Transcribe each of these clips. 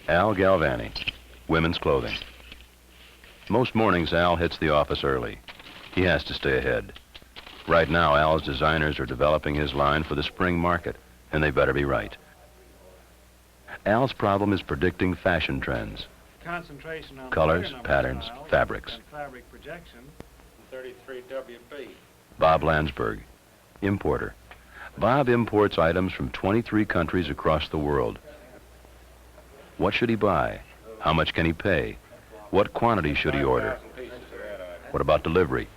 Al Galvani, women's clothing. Most mornings, Al hits the office early. He has to stay ahead. Right now, Al's designers are developing his line for the spring market, and they better be right. Al's problem is predicting fashion trends. Concentration on colors, patterns, fabrics. and fabric projection. 33 WB. Bob Landsberg, importer. Bob imports items from 23 countries across the world. What should he buy? How much can he pay? What quantity should he order? What about delivery?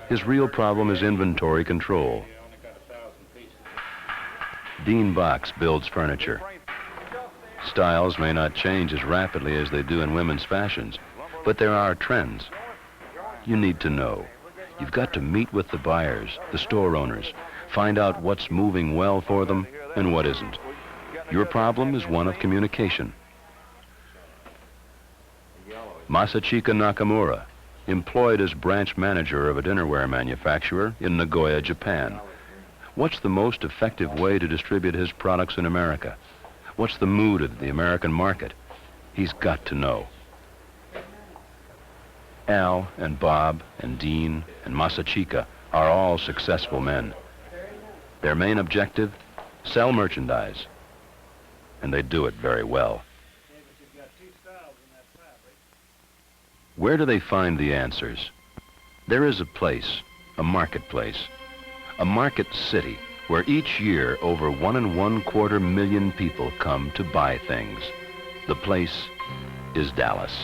His real problem is inventory control. Dean Box builds furniture. Styles may not change as rapidly as they do in women's fashions, but there are trends. You need to know. You've got to meet with the buyers, the store owners, find out what's moving well for them and what isn't. Your problem is one of communication. Masachika Nakamura, employed as branch manager of a dinnerware manufacturer in Nagoya, Japan. What's the most effective way to distribute his products in America? What's the mood of the American market? He's got to know. Al and Bob and Dean and Masachika are all successful men. Their main objective, sell merchandise. And they do it very well. Where do they find the answers? There is a place, a marketplace, a market city where each year over 1.25 million people come to buy things. The place is Dallas.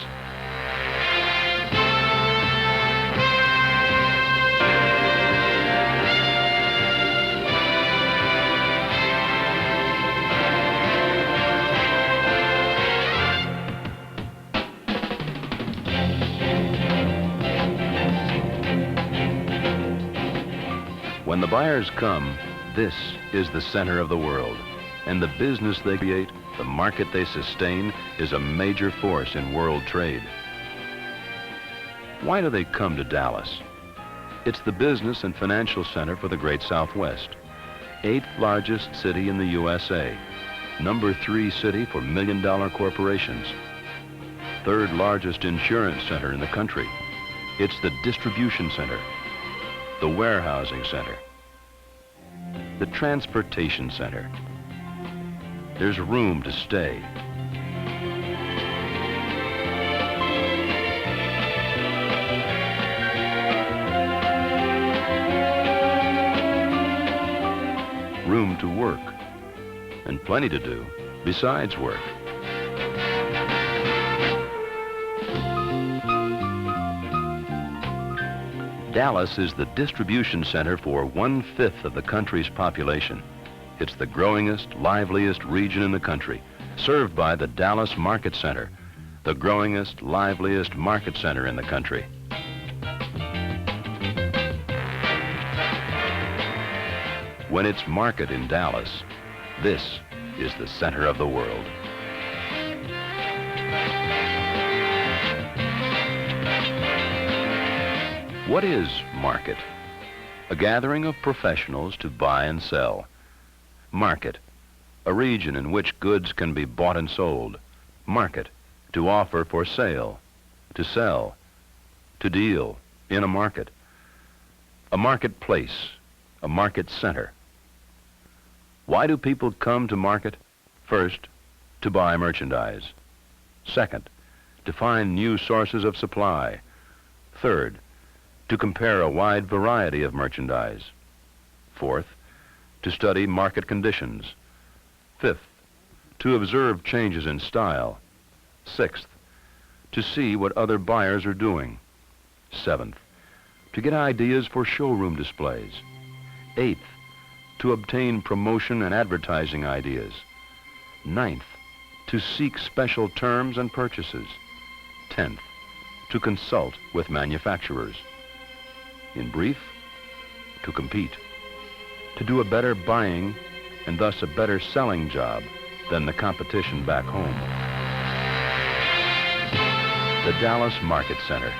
When the buyers come, this is the center of the world, and the business they create, the market they sustain, is a major force in world trade. Why do they come to Dallas? It's the business and financial center for the Great Southwest, 8th largest city in the USA, number 3 city for million-dollar corporations, 3rd largest insurance center in the country. It's the distribution center, the warehousing center, the transportation center. There's room to stay. Room to work, and plenty to do besides work. Dallas is the distribution center for 1/5 of the country's population. It's the growingest, liveliest region in the country, served by the Dallas Market Center, the growingest, liveliest market center in the country. When it's market in Dallas, this is the center of the world. What is market? A gathering of professionals to buy and sell. Market, a region in which goods can be bought and sold. Market, to offer for sale, to sell, to deal in a market. A marketplace, a market center. Why do people come to market? First, to buy merchandise. Second, to find new sources of supply. Third, to compare a wide variety of merchandise. Fourth, to study market conditions. Fifth, to observe changes in style. Sixth, to see what other buyers are doing. Seventh, to get ideas for showroom displays. Eighth, to obtain promotion and advertising ideas. Ninth, to seek special terms and purchases. 10th, to consult with manufacturers. In brief, to compete, to do a better buying and thus a better selling job than the competition back home. The Dallas Market Center,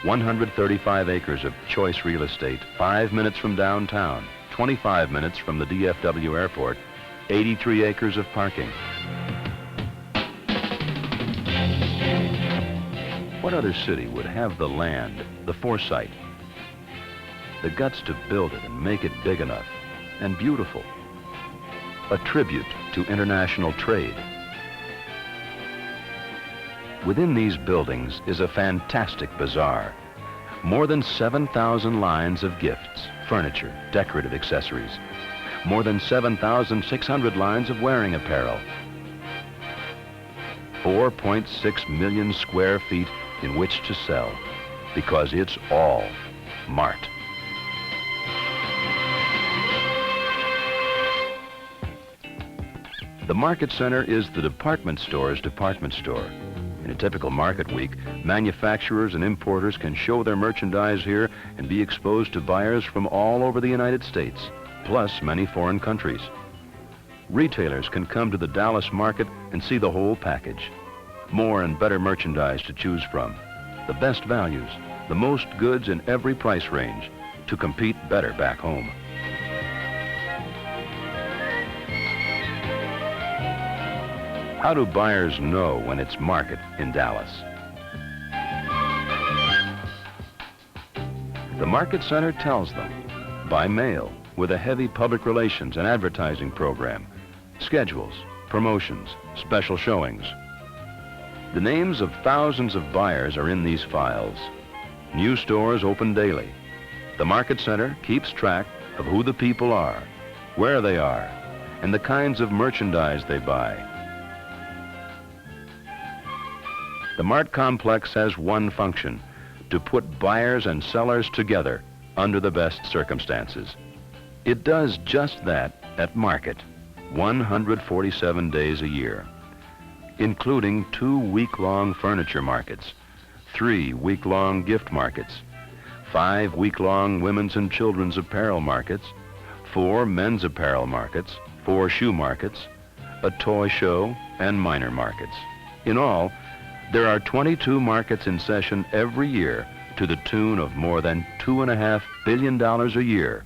135 acres of choice real estate, 5 minutes from downtown, 25 minutes from the DFW airport, 83 acres of parking. What other city would have the land, the foresight, the guts to build it and make it big enough and beautiful? A tribute to international trade. Within these buildings is a fantastic bazaar. More than 7,000 lines of gifts, furniture, decorative accessories. More than 7,600 lines of wearing apparel. 4.6 million square feet in which to sell, because it's all Mart. The market center is the department store's department store. In a typical market week, manufacturers and importers can show their merchandise here and be exposed to buyers from all over the United States, plus many foreign countries. Retailers can come to the Dallas market and see the whole package. More and better merchandise to choose from. The best values, the most goods in every price range to compete better back home. How do buyers know when it's market in Dallas? The Market Center tells them by mail with a heavy public relations and advertising program, schedules, promotions, special showings. The names of thousands of buyers are in these files. New stores open daily. The Market Center keeps track of who the people are, where they are, and the kinds of merchandise they buy. The Mart Complex has one function, to put buyers and sellers together under the best circumstances. It does just that at market, 147 days a year, including 2 week-long furniture markets, 3 week-long gift markets, 5 week-long women's and children's apparel markets, 4 men's apparel markets, 4 shoe markets, a toy show, and minor markets. In all, there are 22 markets in session every year to the tune of more than $2.5 billion a year,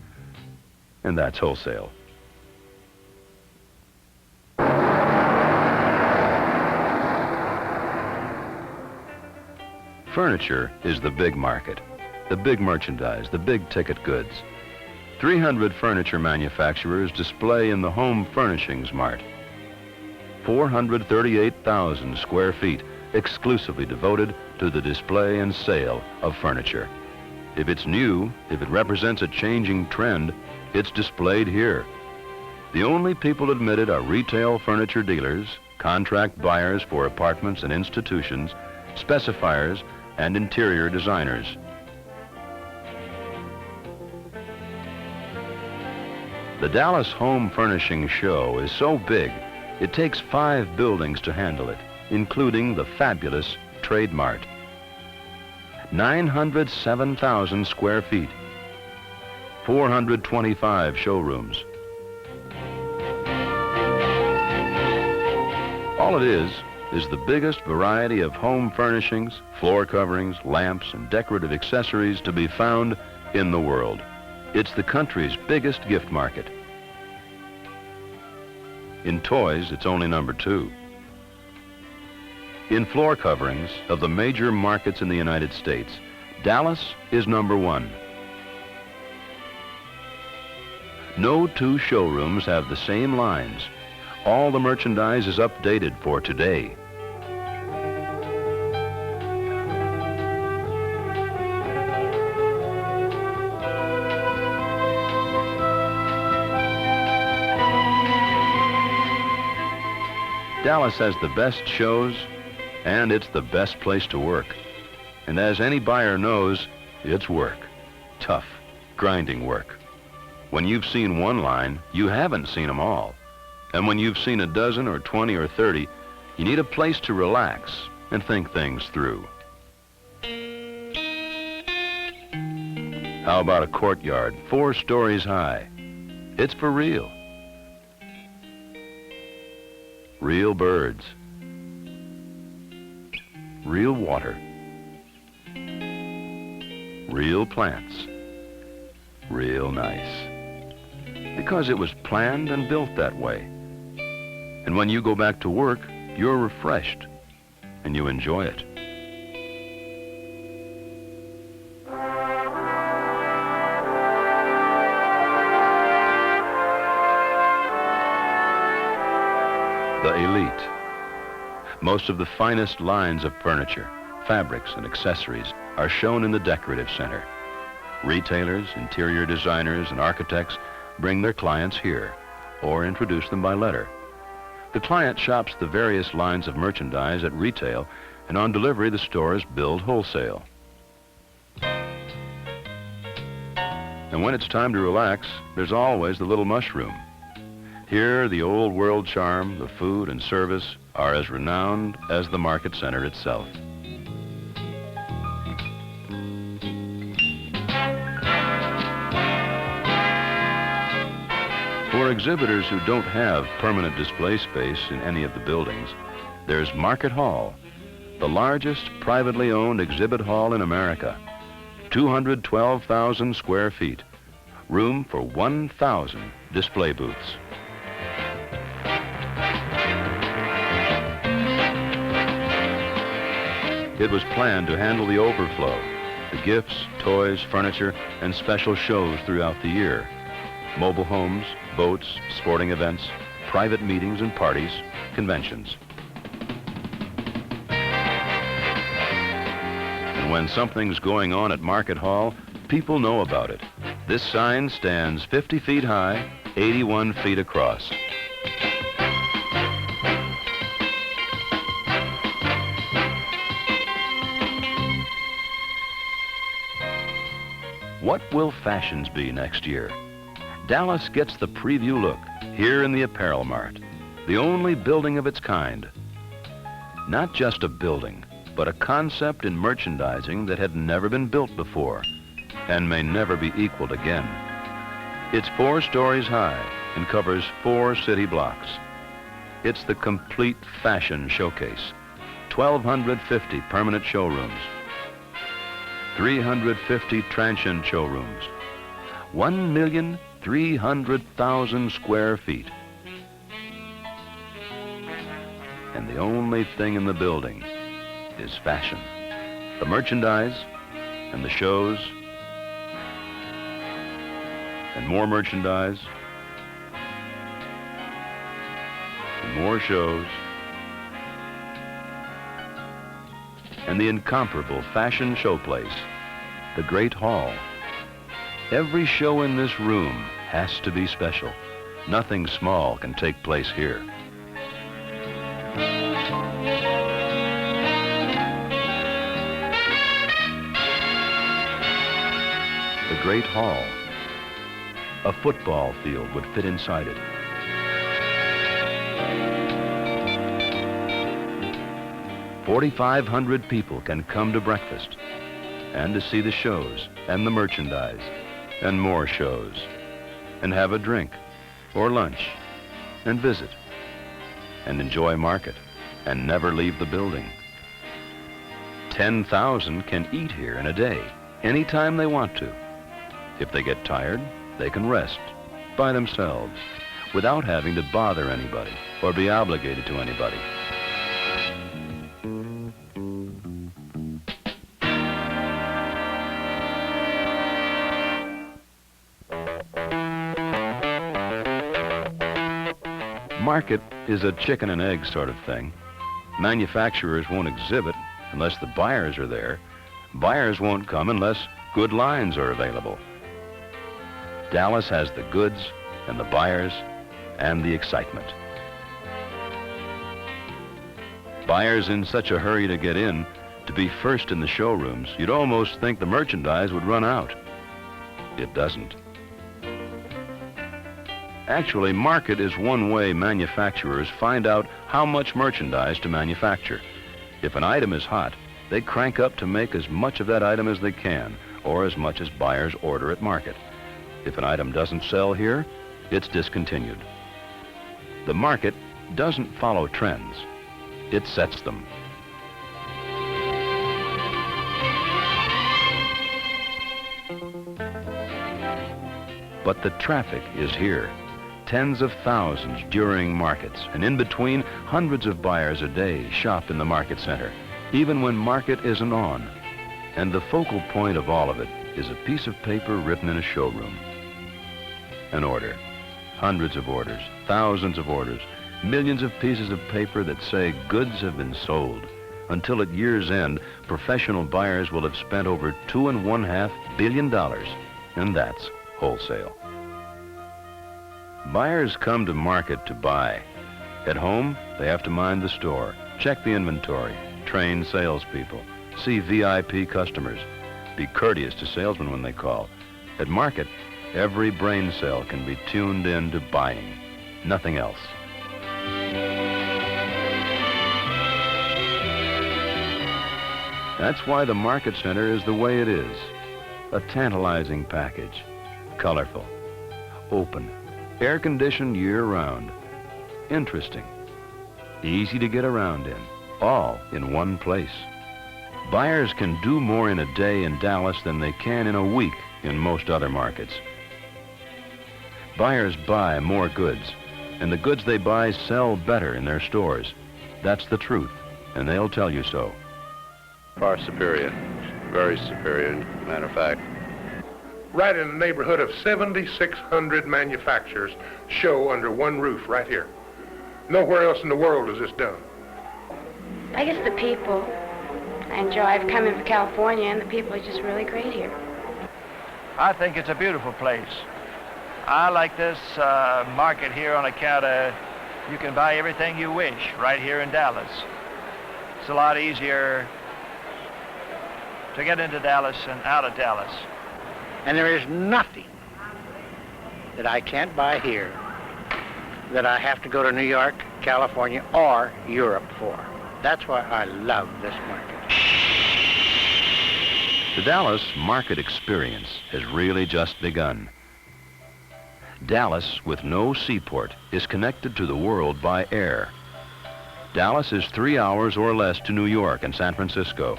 and that's wholesale. Furniture is the big market, the big merchandise, the big ticket goods. 300 furniture manufacturers display in the Home Furnishings Mart. 438,000 square feet exclusively devoted to the display and sale of furniture. If it's new, if it represents a changing trend, it's displayed here. The only people admitted are retail furniture dealers, contract buyers for apartments and institutions, specifiers, and interior designers. The Dallas Home Furnishing Show is so big, it takes 5 buildings to handle it, including the fabulous Trade Mart. 907,000 square feet, 425 showrooms. All it is the biggest variety of home furnishings, floor coverings, lamps, and decorative accessories to be found in the world. It's the country's biggest gift market. In toys, it's only number 2. In floor coverings of the major markets in the United States, Dallas is number 1. No 2 showrooms have the same lines. All the merchandise is updated for today. Dallas has the best shows, and it's the best place to work. And as any buyer knows, it's work. Tough, grinding work. When you've seen one line, you haven't seen them all. And when you've seen a dozen or 20 or 30, you need a place to relax and think things through. How about a courtyard 4 stories high? It's for real. Real birds. Real water. Real plants. Real nice. Because it was planned and built that way. And when you go back to work, you're refreshed and you enjoy it. the elite. Most of the finest lines of furniture, fabrics, and accessories are shown in the decorative center. Retailers, interior designers, and architects bring their clients here or introduce them by letter. The client shops the various lines of merchandise at retail, and on delivery the stores build wholesale. And when it's time to relax, there's always the little mushroom. Here, the old world charm, the food and service are as renowned as the market center itself. For exhibitors who don't have permanent display space in any of the buildings, there's Market Hall, the largest privately owned exhibit hall in America. 212,000 square feet, room for 1,000 display booths. It was planned to handle the overflow, the gifts, toys, furniture, and special shows throughout the year. Mobile homes, boats, sporting events, private meetings and parties, conventions. And when something's going on at Market Hall, people know about it. This sign stands 50 feet high, 81 feet across. What will fashions be next year? Dallas gets the preview look here in the Apparel Mart, the only building of its kind. Not just a building, but a concept in merchandising that had never been built before and may never be equaled again. It's 4 stories high and covers 4 city blocks. It's the complete fashion showcase. 1,250 permanent showrooms, 350 transient showrooms, 1,300,000 square feet. And the only thing in the building is fashion. The merchandise and the shows and more merchandise and more shows and the incomparable fashion showplace, the Great Hall. Every show in this room has to be special. Nothing small can take place here. The Great Hall. A football field would fit inside it. "4,500 people can come to breakfast and to see the shows and the merchandise and more shows and have a drink or lunch and visit and enjoy market and never leave the building. 10,000 can eat here in a day, anytime they want to. If they get tired, they can rest by themselves without having to bother anybody or be obligated to anybody. Market is a chicken and egg sort of thing. Manufacturers won't exhibit unless the buyers are there. Buyers won't come unless good lines are available. Dallas has the goods and the buyers and the excitement. Buyers in such a hurry to get in, to be first in the showrooms, you'd almost think the merchandise would run out. It doesn't. Actually, market is one way manufacturers find out how much merchandise to manufacture. If an item is hot, they crank up to make as much of that item as they can, or as much as buyers order at market. If an item doesn't sell here, it's discontinued. The market doesn't follow trends. It sets them. But the traffic is here. Tens of thousands during markets, and in between, hundreds of buyers a day shop in the market center, even when market isn't on. And the focal point of all of it is a piece of paper written in a showroom. An order. Hundreds of orders, thousands of orders, Millions of pieces of paper that say goods have been sold. Until at year's end, professional buyers will have spent over $2.5 billion, and that's wholesale. Buyers come to market to buy. At home, they have to mind the store, check the inventory, train salespeople, see VIP customers, be courteous to salesmen when they call. At market, every brain cell can be tuned in to buying, nothing else. That's why the market center is the way it is. A tantalizing package, colorful, open, air-conditioned year-round, interesting, easy to get around in, all in one place. Buyers can do more in a day in Dallas than they can in a week in most other markets. Buyers buy more goods, and the goods they buy sell better in their stores. That's the truth, and they'll tell you so. Far superior, very superior, matter of fact. Right in the neighborhood of 7,600 manufacturers show under one roof right here. Nowhere else in the world is this done. I guess the people. I enjoy. I've come in from California, and the people are just really great here. I think it's a beautiful place. I like this market here on account of you can buy everything you wish right here in Dallas. It's a lot easier to get into Dallas and out of Dallas. And there is nothing that I can't buy here that I have to go to New York, California, or Europe for. That's why I love this market. The Dallas market experience has really just begun. Dallas, with no seaport, is connected to the world by air. Dallas is 3 hours or less to New York and San Francisco,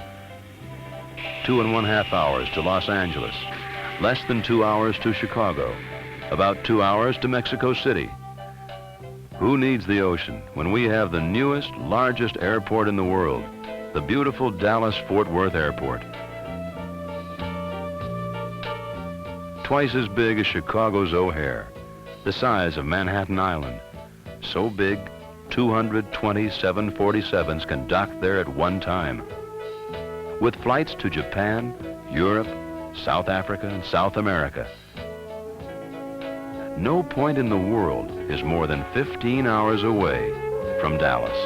2.5 hours to Los Angeles, less than 2 hours to Chicago, about 2 hours to Mexico City. Who needs the ocean when we have the newest, largest airport in the world, the beautiful Dallas-Fort Worth Airport? Twice as big as Chicago's O'Hare, the size of Manhattan Island. So big, 220 747s can dock there at one time. With flights to Japan, Europe, South Africa, and South America. No point in the world is more than 15 hours away from Dallas.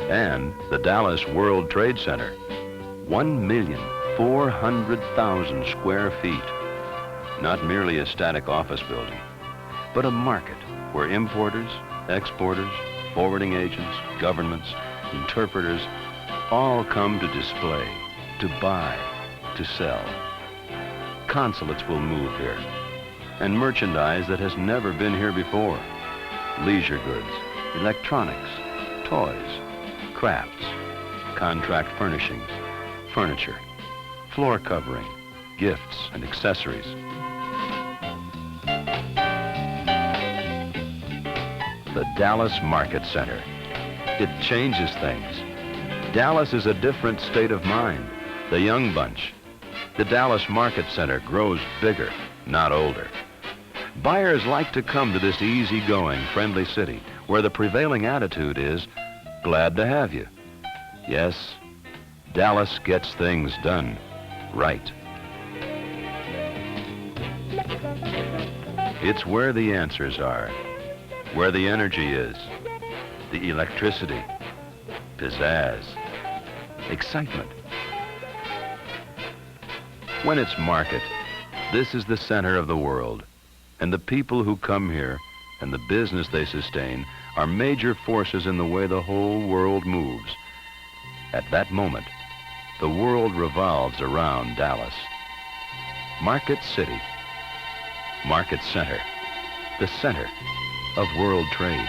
And the Dallas World Trade Center, 1,400,000 square feet. Not merely a static office building, but a market where importers, exporters, forwarding agents, governments, interpreters, all come to display, to buy, to sell. Consulates will move here, and merchandise that has never been here before. Leisure goods, electronics, toys, crafts, contract furnishings, furniture, floor covering, gifts and accessories. The Dallas Market Center. It changes things. Dallas is a different state of mind, the young bunch. The Dallas Market Center grows bigger, not older. Buyers like to come to this easygoing, friendly city where the prevailing attitude is, glad to have you. Yes, Dallas gets things done right. It's where the answers are, where the energy is, the electricity, pizzazz, excitement. When it's market, this is the center of the world, and the people who come here and the business they sustain are major forces in the way the whole world moves. At that moment, the world revolves around Dallas. Market City, Market Center, the center of world trade.